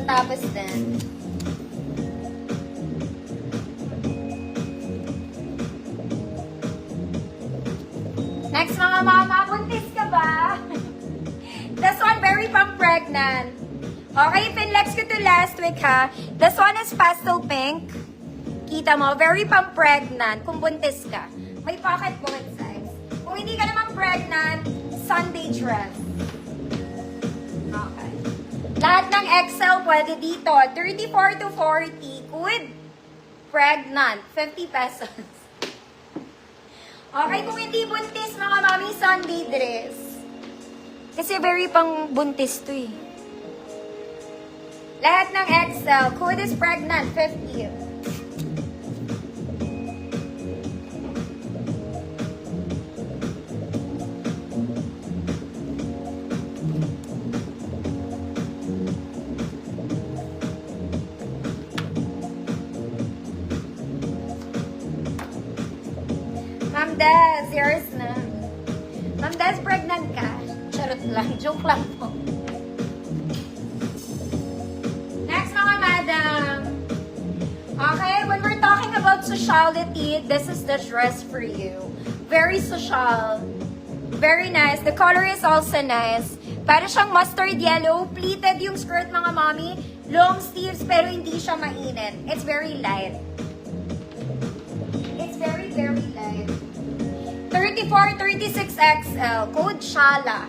Tapos din. Next mga mama, buntis ka ba? This one, very pang-pregnant. Okay, pinlex ko to last week ha. This one is pastel pink. Kita mo, very pang-pregnant kung buntis ka. May pocket both sides. Kung hindi ka naman pregnant, Sunday dress. Okay. Lahat ng XL pwede dito. 34 to 40. Good. Pregnant. 50 pesos. Okay, kung hindi buntis, mga mami, Sunday dress. Kasi very pang buntis to eh. Lahat ng XL. Code is pregnant. 50. Ma'am Des, yours na. Ma'am Des, pregnant ka? Charot lang. Joke lang po. Next, mga madam. Okay, when we're talking about sociality, this is the dress for you. Very social. Very nice. The color is also nice. Para siyang mustard yellow. Pleated yung skirt, mga mommy. Long sleeves, pero hindi siya mainit. It's very light. It's very, very light. 34, 36 XL. Code Shala.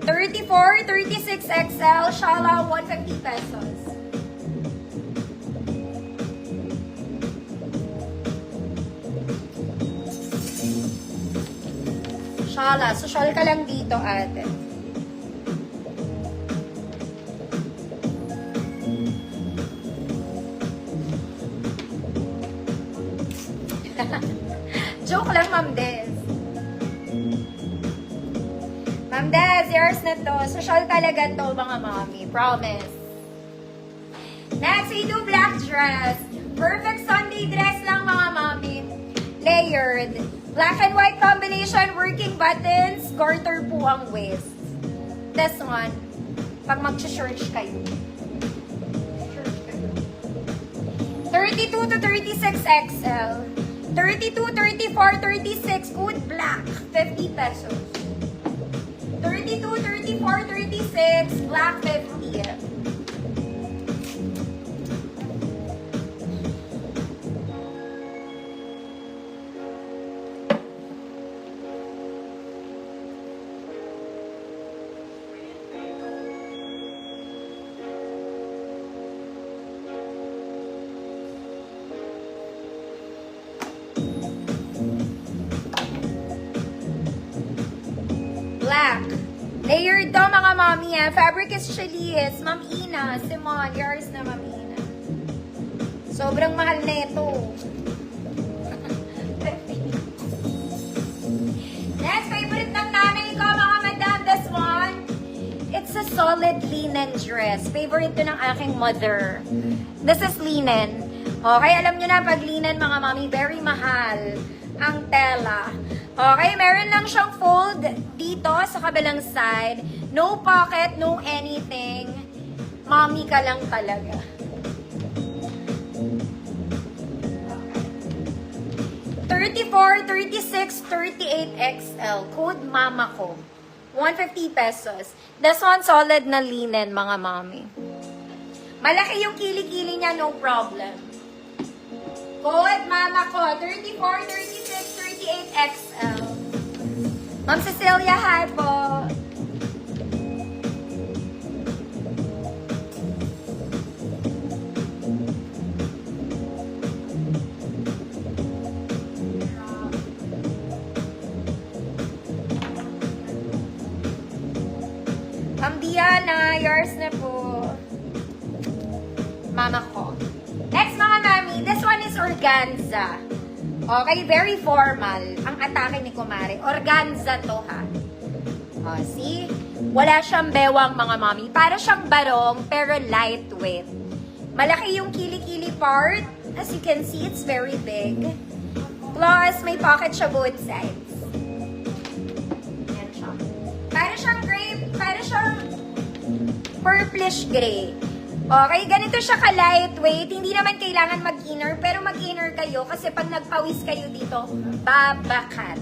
34, 36 XL. Shala, 150 pesos. Shala. Social ka lang dito, ate. Joke lang, Ma'am Des. Ma'am Des, yours na to. Social talaga to, mga mommy. Promise. Next, we do black dress. Perfect Sunday dress lang, mga mommy. Layered. Black and white combination, working buttons, garter po ang waist. This one, pag mag-church kayo. 32 to 36 XL. 32, 34, 36, good black, 50 pesos. 32, 34, 36, black, 50. Black. Layered daw, mga mommy. Fabric is Chili's. Ma'am Ina, Simon, yours na, Ma'am Ina. Sobrang mahal na ito. Next, favorite ng nanay ko, mga madam. This one, it's a solid linen dress. Favorite to ng aking mother. This is linen. Okay, alam nyo na, pag linen, mga mommy, very mahal ang tela. Okay, meron lang siyang fold dito sa kabilang side. No pocket, no anything. Mommy ka lang talaga. Okay. 34, 36, 38 XL. Code mama ko. 150 pesos. This one solid na linen, mga mommy. Malaki yung kilikili niya, no problem. Code mama ko. 34, 36, 38 XL. Ma'am Cecilia, hi po. Ma'am Diana, yours na po. Mama ko. Next, mga mami, this one is organza. Okay, very formal. Ang atake ni Kumare. Organza to, ha? O, see? Wala siyang bewang, mga mami. Para siyang barong, pero lightweight. Malaki yung kilikili part. As you can see, it's very big. Plus, may pocket siya both sides. Yan siya. Para siyang gray, para siyang purplish gray. Okay, ganito siya ka-lightweight. Hindi naman kailangan mag-inner, pero mag-inner kayo kasi pag nagpawis kayo dito, babakat.